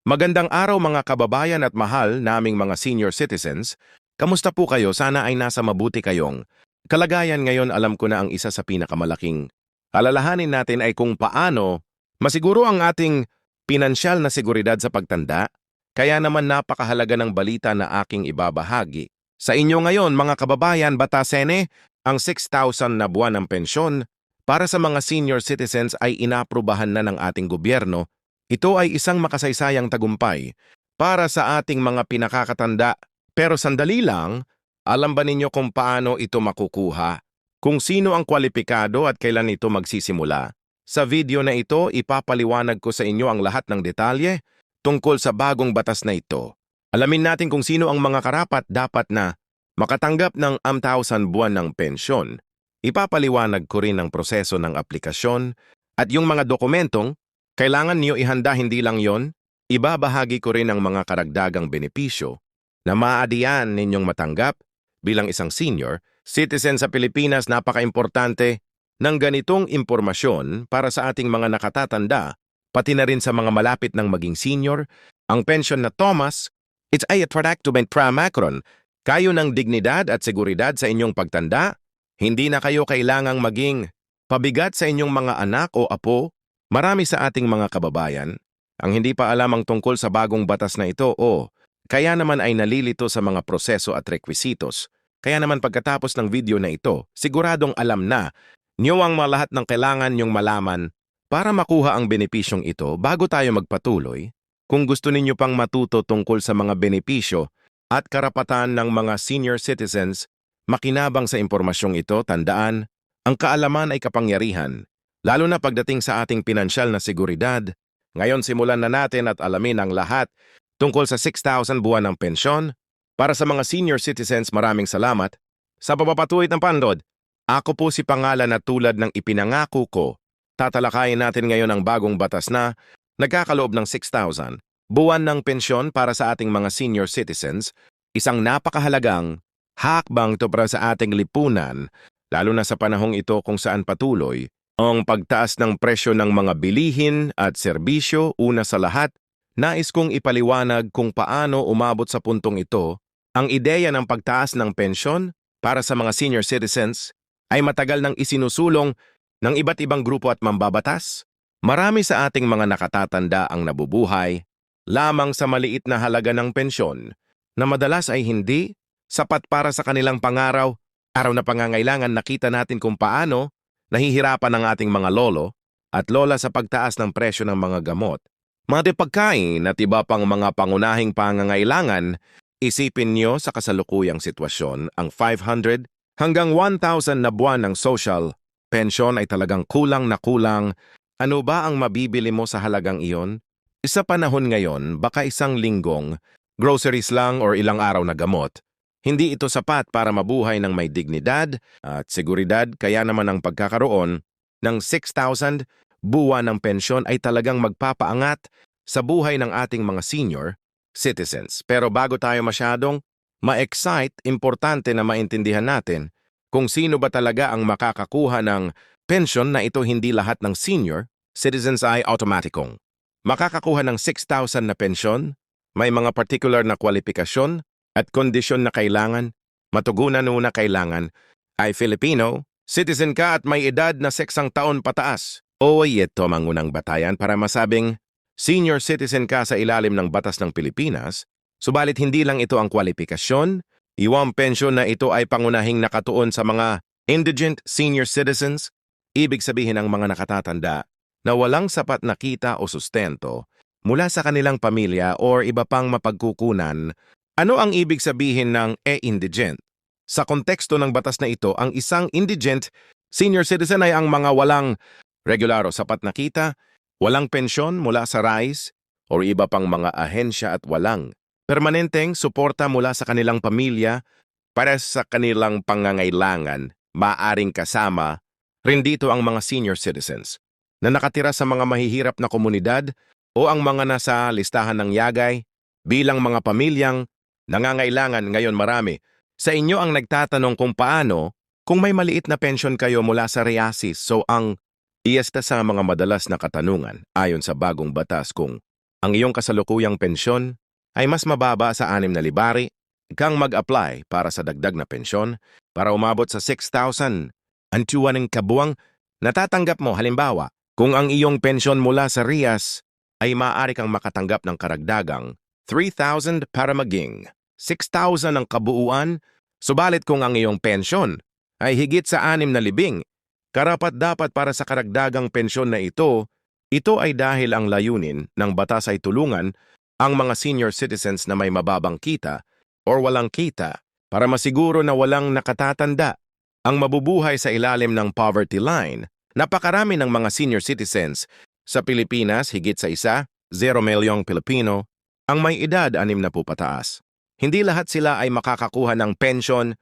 Magandang araw mga kababayan at mahal naming mga senior citizens. Kamusta po kayo? Sana ay nasa mabuti kayong kalagayan ngayon. Alam ko na ang isa sa pinakamalaking alalahanin natin ay kung paano masiguro ang ating pinansyal na seguridad sa pagtanda. Kaya naman napakahalaga ng balita na aking ibabahagi sa inyo ngayon mga kababayan. Batasene, ang 6,000 na buwan ng pensyon para sa mga senior citizens ay inaprubahan na ng ating gobyerno. Ito ay isang makasaysayang tagumpay para sa ating mga pinakakatanda. Pero sandali lang, alam ba ninyo kung paano ito makukuha? Kung sino ang kwalipikado at kailan ito magsisimula? Sa video na ito, ipapaliwanag ko sa inyo ang lahat ng detalye tungkol sa bagong batas na ito. Alamin natin kung sino ang mga karapat dapat na makatanggap ng 1,000 buwan ng pensyon. Ipapaliwanag ko rin ang proseso ng aplikasyon at yung mga dokumentong kailangan niyo ihanda. Hindi lang yon, ibabahagi ko rin ang mga karagdagang benepisyo na maaadiyan ninyong matanggap bilang isang senior citizen sa Pilipinas. Napaka-importante ng ganitong impormasyon para sa ating mga nakatatanda, pati na rin sa mga malapit ng maging senior. Ang pension na Thomas, it's ay attractive para Macron. Kayo ng dignidad at seguridad sa inyong pagtanda. Hindi na kayo kailangang maging pabigat sa inyong mga anak o apo. Marami sa ating mga kababayan ang hindi pa alam ang tungkol sa bagong batas na ito o kaya naman ay nalilito sa mga proseso at rekwisitos. Kaya naman pagkatapos ng video na ito, siguradong alam na niyo ang mga lahat ng kailangan niyong malaman para makuha ang benepisyong ito. Bago tayo magpatuloy, kung gusto ninyo pang matuto tungkol sa mga benepisyo at karapatan ng mga senior citizens, makinabang sa impormasyong ito. Tandaan, ang kaalaman ay kapangyarihan. Lalo na pagdating sa ating pinansyal na seguridad. Ngayon simulan na natin at alamin ang lahat tungkol sa 6,000 buwan ng pensyon. Para sa mga senior citizens, maraming salamat sa papapatuloy ng pandod. Ako po si Pangalan at tulad ng ipinangako ko, tatalakayin natin ngayon ang bagong batas na nagkakaloob ng 6,000 buwan ng pensyon para sa ating mga senior citizens. Isang napakahalagang hakbang to para sa ating lipunan, lalo na sa panahong ito kung saan patuloy ang pagtaas ng presyo ng mga bilihin at serbisyo. Una sa lahat, nais kong ipaliwanag kung paano umabot sa puntong ito. Ang ideya ng pagtaas ng pensyon para sa mga senior citizens ay matagal nang isinusulong ng iba't ibang grupo at mambabatas. Marami sa ating mga nakatatanda ang nabubuhay lamang sa maliit na halaga ng pensyon na madalas ay hindi sapat para sa kanilang pangaraw. Araw na pangangailangan, nakita natin kung paano nahihirapan ang ating mga lolo at lola sa pagtaas ng presyo ng mga gamot, mga pagkain at iba pang mga pangunahing pangangailangan. Isipin niyo sa kasalukuyang sitwasyon, ang 500 hanggang 1,000 na buwan ng social pension ay talagang kulang na kulang. Ano ba ang mabibili mo sa halagang iyon? Sa panahon ngayon, baka isang linggong groceries lang or ilang araw na gamot. Hindi ito sapat para mabuhay ng may dignidad at seguridad. Kaya naman ang pagkakaroon ng 6,000 buwan ng pensyon ay talagang magpapaangat sa buhay ng ating mga senior citizens. Pero bago tayo masyadong ma-excite, importante na maintindihan natin kung sino ba talaga ang makakakuha ng pensyon na ito. Hindi lahat ng senior citizens ay automatikong makakakuha ng 6,000 na pensyon. May mga particular na kwalifikasyon at kondisyon na kailangan. Matugunan na kailangan ay Filipino citizen ka at may edad na 6 taon pataas. O ito mangunang batayan para masabing senior citizen ka sa ilalim ng batas ng Pilipinas. Subalit hindi lang ito ang kwalifikasyon. Iwang pensyon na ito ay pangunahing nakatuon sa mga indigent senior citizens. Ibig sabihin ang mga nakatatanda na walang sapat na kita o sustento mula sa kanilang pamilya o iba pang mapagkukunan. Ano ang ibig sabihin ng indigent? Sa konteksto ng batas na ito, ang isang indigent senior citizen ay ang mga walang regular o sapat na kita, walang pensyon mula sa RICE o iba pang mga ahensya at walang permanenteng suporta mula sa kanilang pamilya para sa kanilang pangangailangan. Maaring kasama rin dito ang mga senior citizens na nakatira sa mga mahihirap na komunidad o ang mga nasa listahan ng yagay bilang mga pamilyang nangangailangan. Ngayon marami sa inyo ang nagtatanong kung paano kung may maliit na pension kayo mula sa RIASIS. So ang iesta sa mga madalas na katanungan ayon sa bagong batas kung ang iyong kasalukuyang pensyon ay mas mababa sa 6,000 kang mag-apply para sa dagdag na pensyon para umabot sa 6,000 ang tuwan ng kabuwang natatanggap mo. Halimbawa, kung ang iyong pensyon mula sa RIAS ay maaari kang makatanggap ng karagdagang 3,000 para maging 6,000 ang kabuuan, subalit kung ang iyong pensyon ay higit sa 6,000, karapat-dapat para sa karagdagang pensyon na ito ay dahil ang layunin ng batas ay tulungan ang mga senior citizens na may mababang kita or walang kita para masiguro na walang nakatatanda ang mabubuhay sa ilalim ng poverty line. Napakarami ng mga senior citizens sa Pilipinas, higit sa 0 milyong Pilipino, ang may edad 60 pataas. Hindi lahat sila ay makakakuha ng pensyon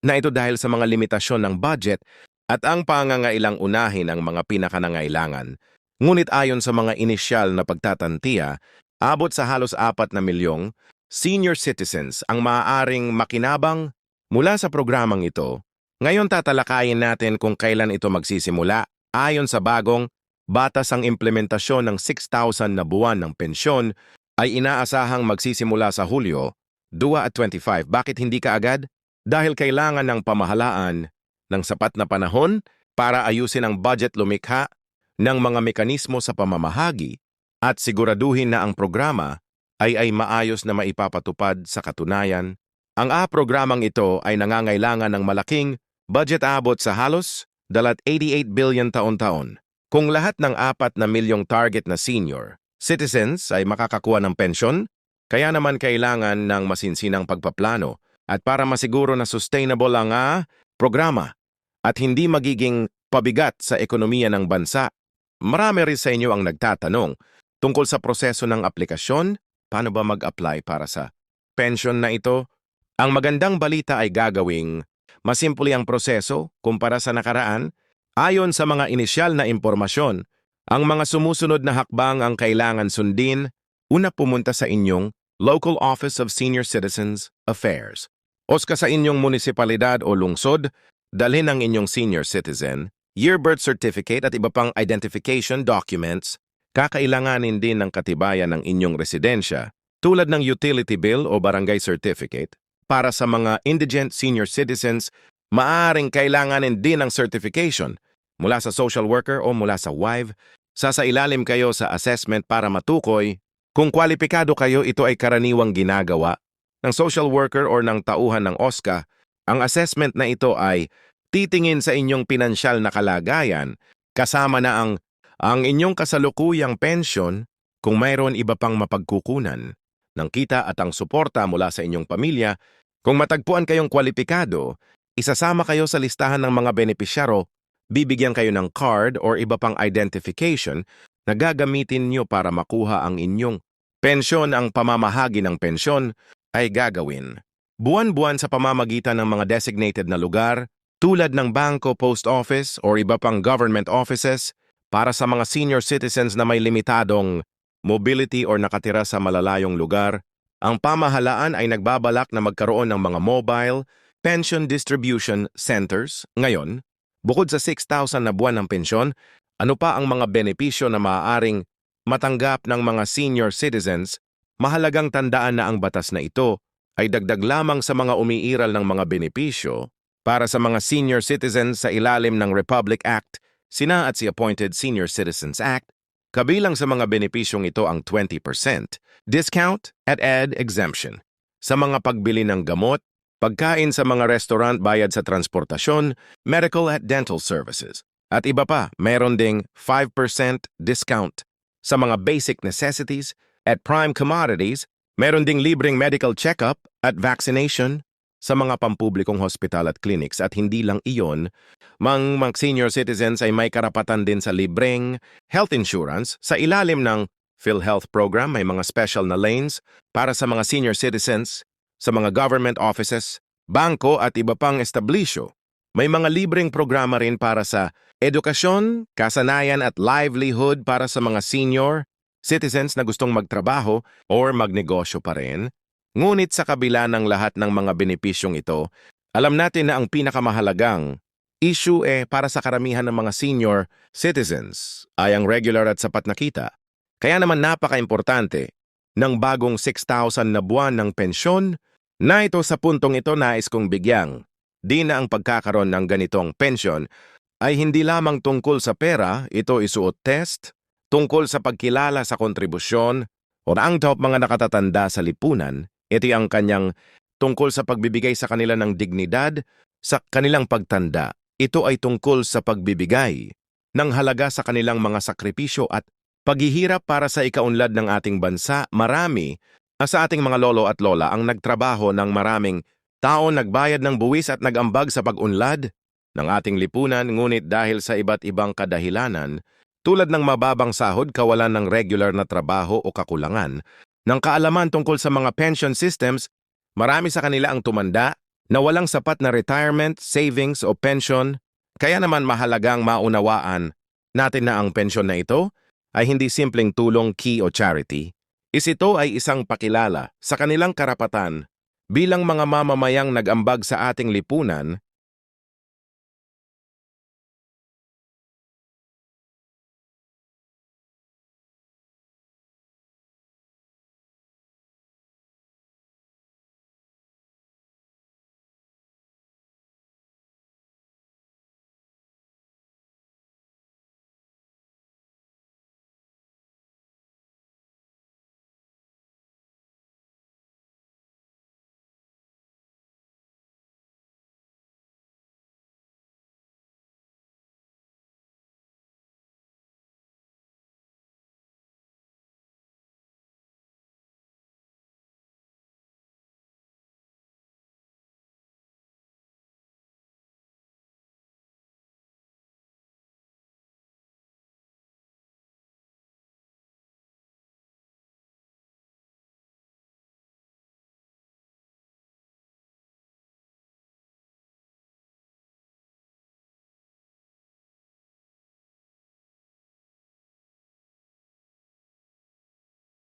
na ito dahil sa mga limitasyon ng budget at ang pangangailang unahin ang mga pinakanangailangan. Ngunit ayon sa mga inisyal na pagtatantiya, abot sa halos 4 na milyong senior citizens ang maaaring makinabang mula sa programang ito. Ngayon tatalakayin natin kung kailan ito magsisimula. Ayon sa bagong batas, ang implementasyon ng 6,000 na buwan ng pensyon ay inaasahang magsisimula sa Hulyo 2025. Bakit hindi kaagad? Dahil kailangan ng pamahalaan ng sapat na panahon para ayusin ang budget, lumikha ng mga mekanismo sa pamamahagi at siguraduhin na ang programa ay maayos na maipapatupad sa katunayan. Ang programang ito ay nangangailangan ng malaking budget, abot sa halos 88 billion taon-taon. Kung lahat ng 4 na milyong target na senior citizens ay makakakuha ng pensyon, kaya naman kailangan ng masinsinang pagpaplano at para masiguro na sustainable ang programa at hindi magiging pabigat sa ekonomiya ng bansa. Marami rin sa inyo ang nagtatanong tungkol sa proseso ng aplikasyon. Paano ba mag-apply para sa pension na ito? Ang magandang balita ay gagawing masimple ang proseso kumpara sa nakaraan. Ayon sa mga inisyal na impormasyon, ang mga sumusunod na hakbang ang kailangan sundin. Una, pumunta sa inyong Local Office of Senior Citizens Affairs. OSCA sa inyong munisipalidad o lungsod, dalhin ang inyong senior citizen, year birth certificate at iba pang identification documents. Kakailanganin din ng katibayan ng inyong residensya, tulad ng utility bill o barangay certificate. Para sa mga indigent senior citizens, maaaring kailanganin din ng certification mula sa social worker o mula sa WIVE. Sasailalim kayo sa assessment para matukoy kung kwalipikado kayo. Ito ay karaniwang ginagawa ng social worker o ng tauhan ng OSCA. Ang assessment na ito ay titingin sa inyong pinansyal na kalagayan, kasama na ang inyong kasalukuyang pensyon, kung mayroon iba pang mapagkukunan ng kita at ang suporta mula sa inyong pamilya. Kung matagpuan kayong kwalipikado, isasama kayo sa listahan ng mga benepisyaro. Bibigyan kayo ng card or iba pang identification na gagamitin nyo para makuha ang inyong pensyon. Ang pamamahagi ng pensyon ay gagawin buwan-buwan sa pamamagitan ng mga designated na lugar tulad ng bangko, post office or iba pang government offices. Para sa mga senior citizens na may limitadong mobility or nakatira sa malalayong lugar, ang pamahalaan ay nagbabalak na magkaroon ng mga mobile pension distribution centers. Ngayon, bukod sa 6,000 na buwan ng pensyon, ano pa ang mga benepisyo na maaaring matanggap ng mga senior citizens? Mahalagang tandaan na ang batas na ito ay dagdag lamang sa mga umiiral ng mga benepisyo para sa mga senior citizens sa ilalim ng Republic Act, Sina at si Appointed Senior Citizens Act. Kabilang sa mga benepisyong ito ang 20% discount at ed exemption sa mga pagbili ng gamot, pagkain sa mga restaurant, bayad sa transportasyon, medical at dental services. At iba pa, meron ding 5% discount sa mga basic necessities at prime commodities. Meron ding libreng medical check-up at vaccination sa mga pampublikong hospital at clinics. At hindi lang iyon, mga senior citizens ay may karapatan din sa libreng health insurance sa ilalim ng PhilHealth program. May mga special na lanes para sa mga senior citizens sa mga government offices, bangko at iba pang establisyo. May mga libreng programa rin para sa edukasyon, kasanayan at livelihood para sa mga senior citizens na gustong magtrabaho or magnegosyo pa rin. Ngunit sa kabila ng lahat ng mga benepisyong ito, alam natin na ang pinakamahalagang issue para sa karamihan ng mga senior citizens ay ang regular at sapat na kita. Kaya naman napaka-importante ng bagong 6,000 na buwan ng pensyon na ito sa puntong ito nais kong bigyang. Di na ang pagkakaroon ng ganitong pensyon ay hindi lamang tungkol sa pera, ito isuot test, tungkol sa pagkilala sa kontribusyon o ang top mga nakatatanda sa lipunan, ito ang kanyang tungkol sa pagbibigay sa kanila ng dignidad sa kanilang pagtanda. Ito ay tungkol sa pagbibigay ng halaga sa kanilang mga sakripisyo at paghihirap para sa ikaunlad ng ating bansa. Marami sa ating mga lolo at lola ang nagtrabaho ng maraming taon, nagbayad ng buwis at nag-ambag sa pag-unlad ng ating lipunan, ngunit dahil sa iba't ibang kadahilanan, tulad ng mababang sahod, kawalan ng regular na trabaho o kakulangan ng kaalaman tungkol sa mga pension systems, marami sa kanila ang tumanda na walang sapat na retirement, savings o pension. Kaya naman mahalagang maunawaan natin na ang pensyon na ito ay hindi simpleng tulong, key o charity. Ito ay isang pakilala sa kanilang karapatan bilang mga mamamayang nag-ambag sa ating lipunan